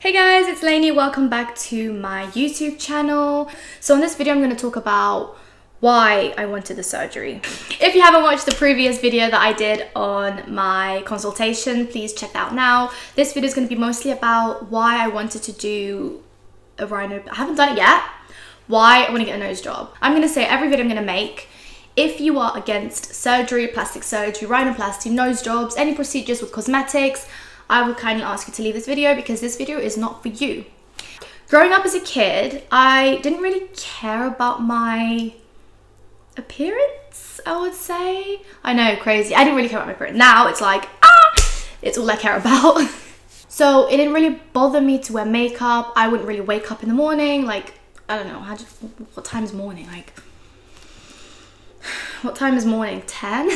Hey guys, it's Lainey. Welcome back to my YouTube channel. So in this video, I'm going to talk about why I wanted the surgery. If you haven't watched the previous video that I did on my consultation, please check that out now. This video is going to be mostly about why I wanted to do a rhino. I haven't done it yet. Why I want to get a nose job. I'm going to say every video I'm going to make, if you are against surgery, plastic surgery, rhinoplasty, nose jobs, any procedures with cosmetics, I would kindly ask you to leave this video because this video is not for you. Growing up as a kid, I didn't really care about my appearance, I would say. I know, crazy. I didn't really care about my appearance. Now it's like, it's all I care about. So it didn't really bother me to wear makeup. I wouldn't really wake up in the morning. Like, I don't know, what time is morning? Like, what time is morning? 10?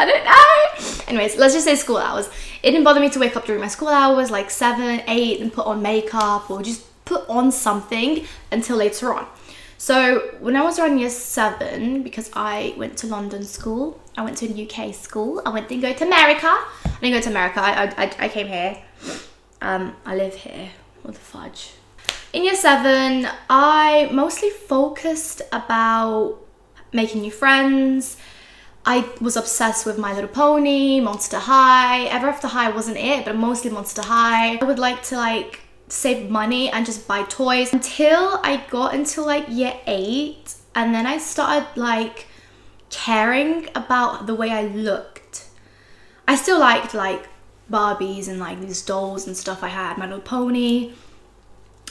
I don't know. Anyways, let's just say school hours. It didn't bother me to wake up during my school hours, like 7, 8, and put on makeup or just put on something until later on. So when I was around year 7, because I went to London school, I went to a UK school. Didn't go to America. I didn't go to America. I came here. I live here. What the fudge? In year 7, I mostly focused about making new friends. I was obsessed with My Little Pony, Monster High. Ever After High wasn't it, but mostly Monster High. I would like to save money and just buy toys until I got into year 8, and then I started caring about the way I looked. I still liked Barbies and these dolls and stuff. I had My Little Pony,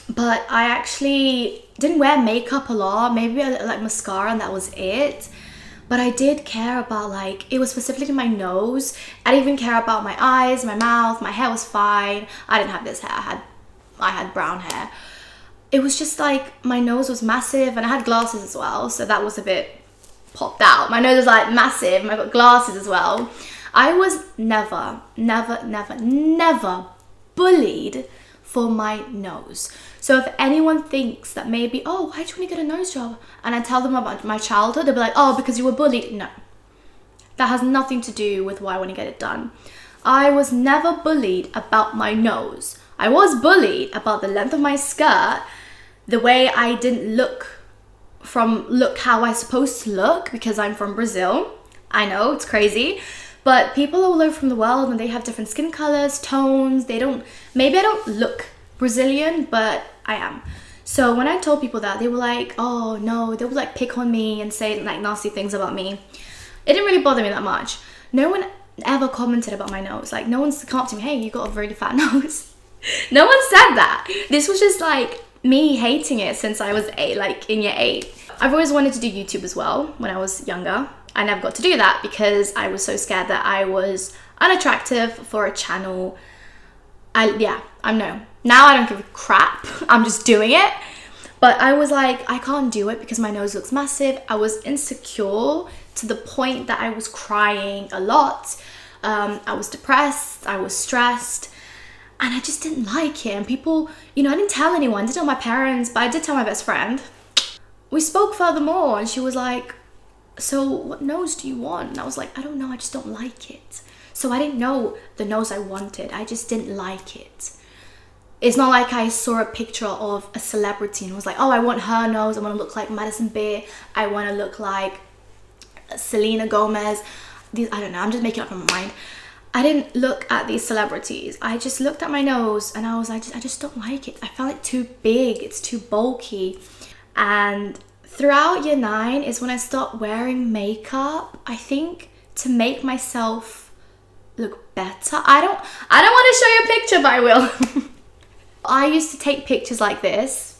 but I actually didn't wear makeup a lot. Maybe I like mascara and that was it. But I did care about it was specifically my nose. I didn't even care about my eyes, my mouth. My hair was fine. I didn't have this hair. I had brown hair. It was just my nose was massive, and I had glasses as well, so that was a bit popped out. My nose was massive, and I got glasses as well. I was never bullied for my nose. So if anyone thinks that maybe, oh, why do you want to get a nose job? And I tell them about my childhood, they'll be like, oh, because you were bullied. No, that has nothing to do with why I want to get it done. I was never bullied about my nose. I was bullied about the length of my skirt, the way I didn't look how I supposed to look because I'm from Brazil. I know, it's crazy. But people all over from the world, and they have different skin colors, tones. Maybe I don't look Brazilian, but I am. So when I told people that, they were like, oh no, they would pick on me and say nasty things about me. It didn't really bother me that much. No one ever commented about my nose. No one's come up to me, hey, you got a really fat nose. No one said that. This was just me hating it since I was 8, in year 8. I've always wanted to do YouTube as well when I was younger. I never got to do that because I was so scared that I was unattractive for a channel. I know. Now I don't give a crap. I'm just doing it. But I was I can't do it because my nose looks massive. I was insecure to the point that I was crying a lot. I was depressed. I was stressed. And I just didn't like it. And people, I didn't tell anyone. I didn't tell my parents, but I did tell my best friend. We spoke furthermore, and she was like, so what nose do you want? And I was like, I don't know, I just don't like it. So I didn't know the nose I wanted. I just didn't like it. It's not like I saw a picture of a celebrity and was like, oh, I want her nose. I want to look like Madison Beer. I want to look like Selena Gomez. I don't know, I'm just making up in my mind. I didn't look at these celebrities. I just looked at my nose and I was like, I just don't like it. I found it too big. It's too bulky. And throughout year 9 is when I start wearing makeup, I think, to make myself look better. I don't want to show you a picture, but I will. I used to take pictures like this.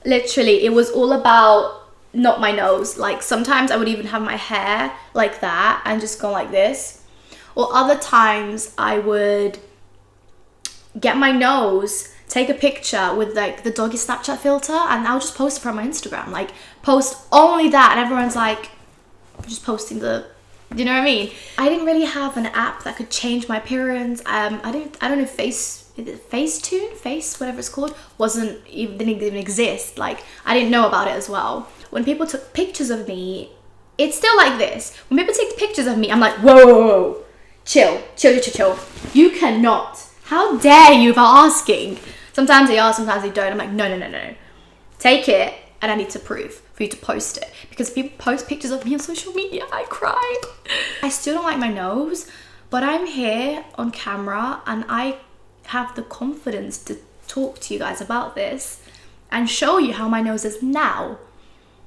Literally, it was all about not my nose. Sometimes I would even have my hair like that and just go like this. Or other times I would get my nose, take a picture with the doggy Snapchat filter, and I'll just post it from my Instagram. Post only that, and everyone's just posting you know what I mean? I didn't really have an app that could change my appearance. I don't know, Facetune, whatever it's called, didn't even exist. I didn't know about it as well. When people took pictures of me, it's still like this. When people take pictures of me, I'm like, whoa, chill. You cannot. How dare you for asking? Sometimes they ask, sometimes they don't. I'm like, no. Take it, and I need to prove for you to post it. Because if people post pictures of me on social media, I cry. I still don't like my nose, but I'm here on camera and I have the confidence to talk to you guys about this and show you how my nose is now.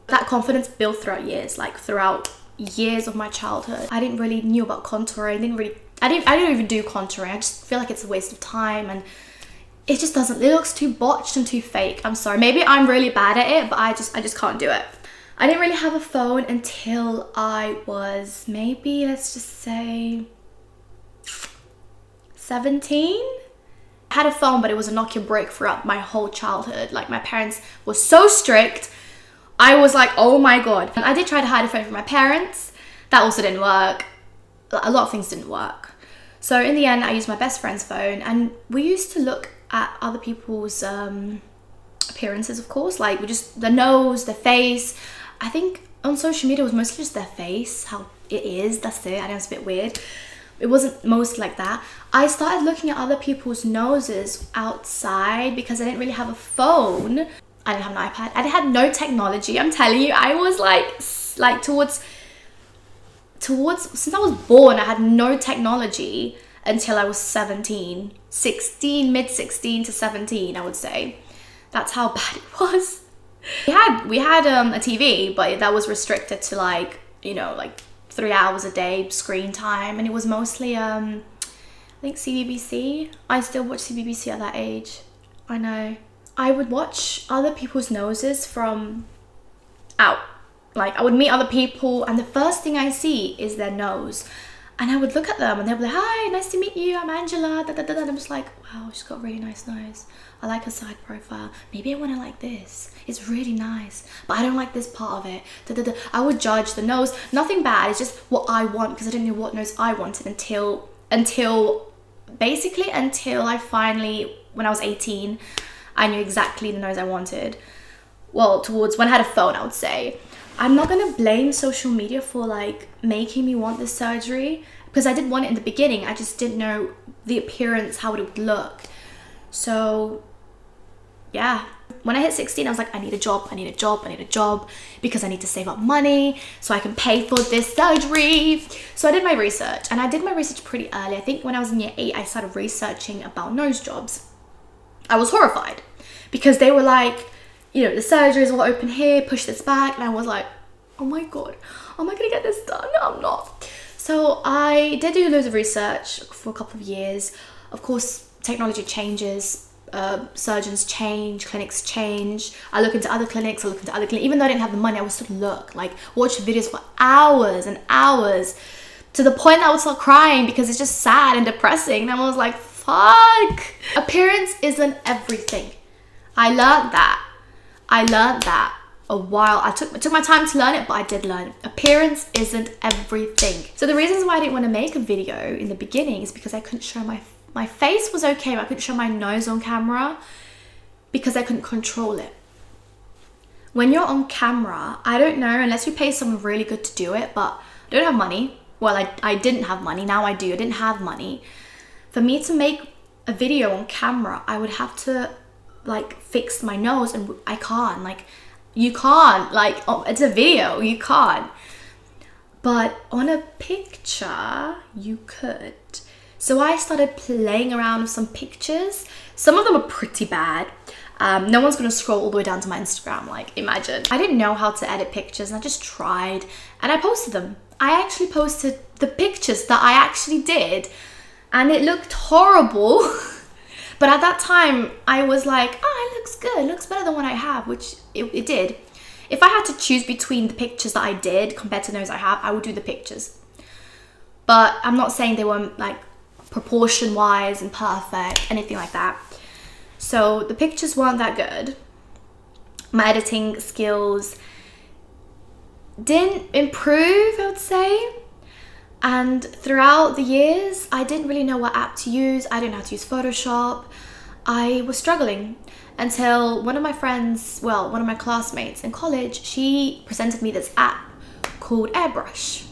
That confidence built throughout years, like throughout years of my childhood. I didn't really knew about contouring. I didn't even do contouring. I just feel like it's a waste of time, and it just doesn't, it looks too botched and too fake. I'm sorry, maybe I'm really bad at it, but I just can't do it. I didn't really have a phone until I was maybe, let's just say 17. I had a phone, but it was a Nokia brick throughout my whole childhood. Like, my parents were so strict. I was like, oh my God. I did try to hide a phone from my parents. That also didn't work. A lot of things didn't work. So in the end, I used my best friend's phone, and we used to look at other people's appearances, of course, like the nose, the face. I think on social media it was mostly just their face, how it is, that's it. I know it's a bit weird. It wasn't most like that. I started looking at other people's noses outside because I didn't really have a phone. I didn't have an iPad. I had no technology. I'm telling you, I was like towards since I was born, I had no technology until I was 16, mid 16 to 17, I would say. That's how bad it was. We had a TV, but that was restricted to like 3 hours a day screen time, and it was mostly I think CBBC. I still watch CBBC at that age. I know. I would watch other people's noses from out. Like, I would meet other people, and the first thing I see is their nose. And I would look at them, and they'd be like, hi, nice to meet you, I'm Angela, And I'm just like, wow, she's got a really nice nose. I like her side profile. Maybe I want to like this. It's really nice, but I don't like this part of it. I would judge the nose. Nothing bad, it's just what I want, because I didn't know what nose I wanted until I finally, when I was 18, I knew exactly the nose I wanted. Well, towards when I had a phone, I would say. I'm not gonna blame social media for like making me want this surgery, because I did want it in the beginning. I just didn't know the appearance, how it would look. So yeah, when I hit 16, I was like, I need a job, because I need to save up money so I can pay for this surgery. So I did my research, and I did my research pretty early. I think when I was in year 8, I started researching about nose jobs. I was horrified because they were like, the surgeries will open here, push this back. And I was like, oh my God, am I gonna get this done? No, I'm not. So I did do loads of research for a couple of years. Of course, technology changes, surgeons change, clinics change. I look into other clinics, Even though I didn't have the money, I would still look, like watch videos for hours and hours, to the point that I would start crying because it's just sad and depressing. And I was like, fuck. Appearance isn't everything. I learned that a while. I took my time to learn it, but I did learn it. Appearance isn't everything. So the reasons why I didn't want to make a video in the beginning is because I couldn't show my face was okay, but I couldn't show my nose on camera because I couldn't control it. When you're on camera, I don't know, unless you pay someone really good to do it, but I don't have money. Well, I didn't have money. Now I do. I didn't have money. For me to make a video on camera, I would have to like fix my nose, and I can't. Like, you can't, like, it's a video, you can't. But on a picture, you could. So I started playing around with some pictures. Some of them are pretty bad. No one's gonna scroll all the way down to my Instagram, like, imagine. I didn't know how to edit pictures, and I just tried, and I posted them. I actually posted the pictures that I actually did, and it looked horrible. But at that time, I was like, oh, it looks good. It looks better than what I have, which it did. If I had to choose between the pictures that I did compared to those I have, I would do the pictures. But I'm not saying they weren't like proportion-wise and perfect, anything like that. So the pictures weren't that good. My editing skills didn't improve, I would say. And throughout the years, I didn't really know what app to use. I didn't know how to use Photoshop. I was struggling until one of my friends, well, one of my classmates in college, she presented me this app called Airbrush.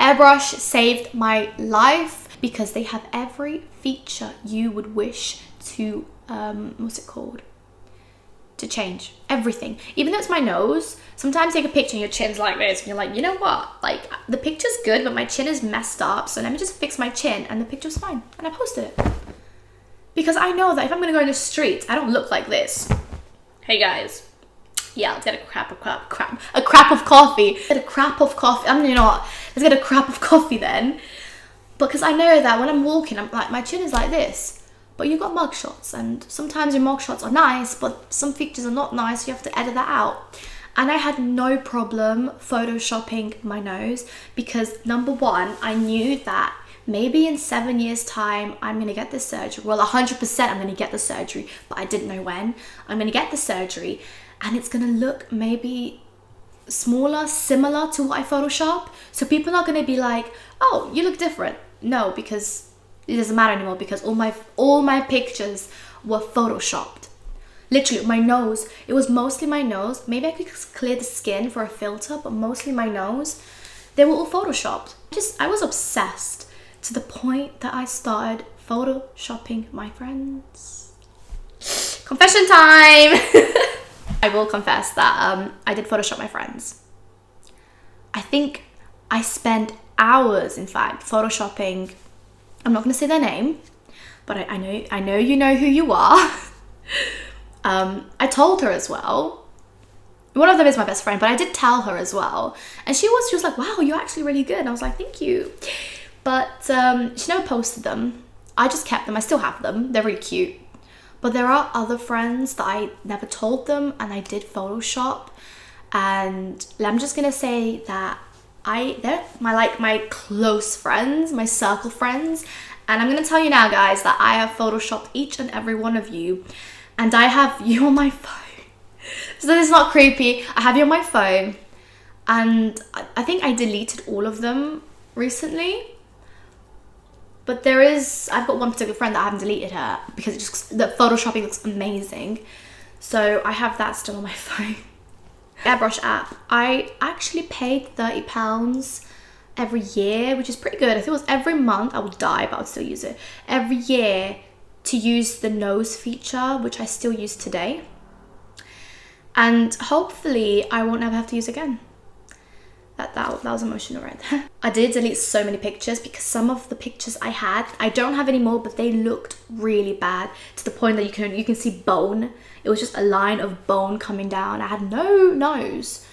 Airbrush saved my life. because they have every feature you would wish to, what's it called? To change. Everything. Even though it's my nose, sometimes take a picture and your chin's like this and you're like, you know what? Like, the picture's good, but my chin is messed up, so let me just fix my chin, and the picture's fine. And I posted it. Because I know that if I'm gonna go in the streets, I don't look like this. Hey guys. Yeah, let's get a crap of coffee. Get a crap of coffee. You know what? Let's get a crap of coffee then. Because I know that when I'm walking, I'm like, my chin is like this. But you've got mug shots, and sometimes your mug shots are nice, but some features are not nice, so you have to edit that out. And I had no problem photoshopping my nose because, number one, I knew that maybe in 7 years' time, I'm going to get this surgery. Well, 100% I'm going to get the surgery, but I didn't know when. I'm going to get the surgery, and it's going to look maybe smaller, similar to what I Photoshop. So people are going to be like, oh, you look different. No, because it doesn't matter anymore, because all my pictures were Photoshopped. Literally, my nose, it was mostly my nose. Maybe I could clear the skin for a filter, but mostly my nose. They were all Photoshopped. I was obsessed to the point that I started Photoshopping my friends. Confession time! I will confess that I did Photoshop my friends. I think I spent hours, in fact, Photoshopping. I'm not going to say their name, but I know you know who you are. I told her as well. One of them is my best friend, but I did tell her as well. And she was like, wow, you're actually really good. And I was like, thank you. But she never posted them. I just kept them. I still have them. They're really cute. But there are other friends that I never told them, and I did Photoshop. And I'm just going to say that they're my close friends, my circle friends. And I'm going to tell you now, guys, that I have Photoshopped each and every one of you. And I have you on my phone. So this is not creepy. I have you on my phone. And I think I deleted all of them recently. But I've got one particular friend that I haven't deleted her because the Photoshopping looks amazing. So I have that still on my phone. Airbrush app. I actually paid £30 every year, which is pretty good. I think it was every month. I would die, but I would still use it. Every year to use the nose feature, which I still use today. And hopefully I won't ever have to use it again. That was emotional right there. I did delete so many pictures because some of the pictures I don't have anymore, but they looked really bad to the point that you can see bone. It was just a line of bone coming down. I had no nose.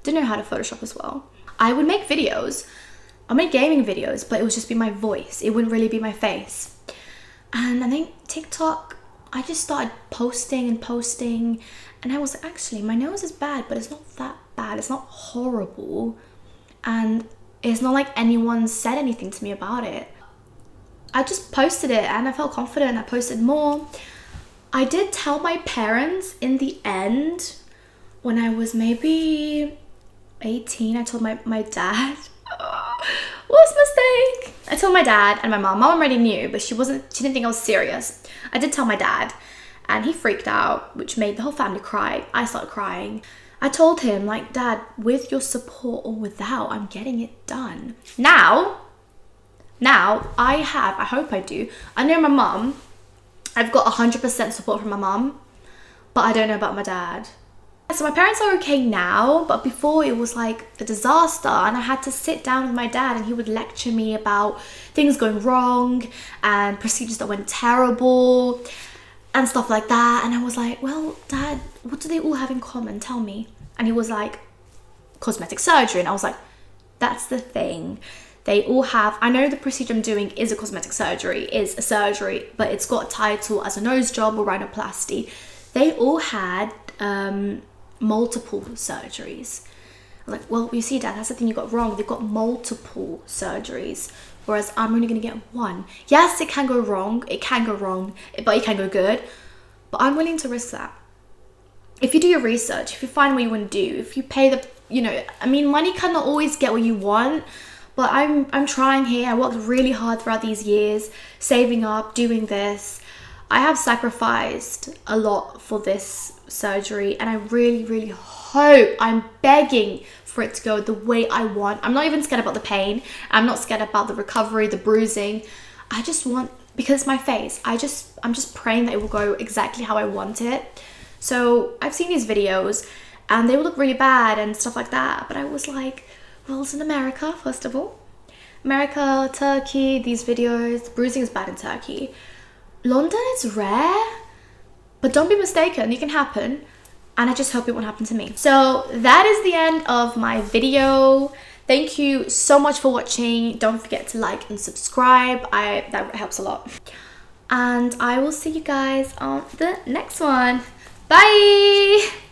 Didn't know how to Photoshop as well. I would make videos. I made gaming videos, but it would just be my voice. It wouldn't really be my face. And I think TikTok, I just started posting, and I was like, actually, my nose is bad, but it's not that bad. It's not horrible. And it's not like anyone said anything to me about it. I just posted it and I felt confident. I posted more. I did tell my parents in the end, when I was maybe 18, I told my dad. What's mistake? I told my dad and my mom. Mom already knew, but she didn't think I was serious. I did tell my dad and he freaked out, which made the whole family cry. I started crying. I told him, like, Dad, with your support or without, I'm getting it done. Now I hope I do. I know my mom, I've got 100% support from my mom, but I don't know about my dad. So my parents are okay now, but before it was like a disaster, and I had to sit down with my dad and he would lecture me about things going wrong and procedures that went terrible and stuff like that. And I was like, well, Dad, what do they all have in common? Tell me. And he was like, cosmetic surgery. And I was like, that's the thing. They all have, I know the procedure I'm doing is a cosmetic surgery, is a surgery, but it's got a title as a nose job or rhinoplasty. They all had multiple surgeries. I was like, well, you see, Dad, that's the thing you got wrong. They've got multiple surgeries, whereas I'm only going to get one. Yes, it can go wrong, but it can go good. But I'm willing to risk that. If you do your research, if you find what you want to do, if you pay money cannot always get what you want, but I'm trying here. I worked really hard throughout these years, saving up, doing this. I have sacrificed a lot for this surgery, and I really, really hope, I'm begging for it to go the way I want. I'm not even scared about the pain. I'm not scared about the recovery, the bruising. I just want, because it's my face, I'm just praying that it will go exactly how I want it. So I've seen these videos and they will look really bad and stuff like that, but I was like, well, it's in America, first of all. America, Turkey, these videos, bruising is bad in Turkey. London is rare, but don't be mistaken, it can happen. And I just hope it won't happen to me. So that is the end of my video. Thank you so much for watching. Don't forget to like and subscribe. That helps a lot. And I will see you guys on the next one. Bye!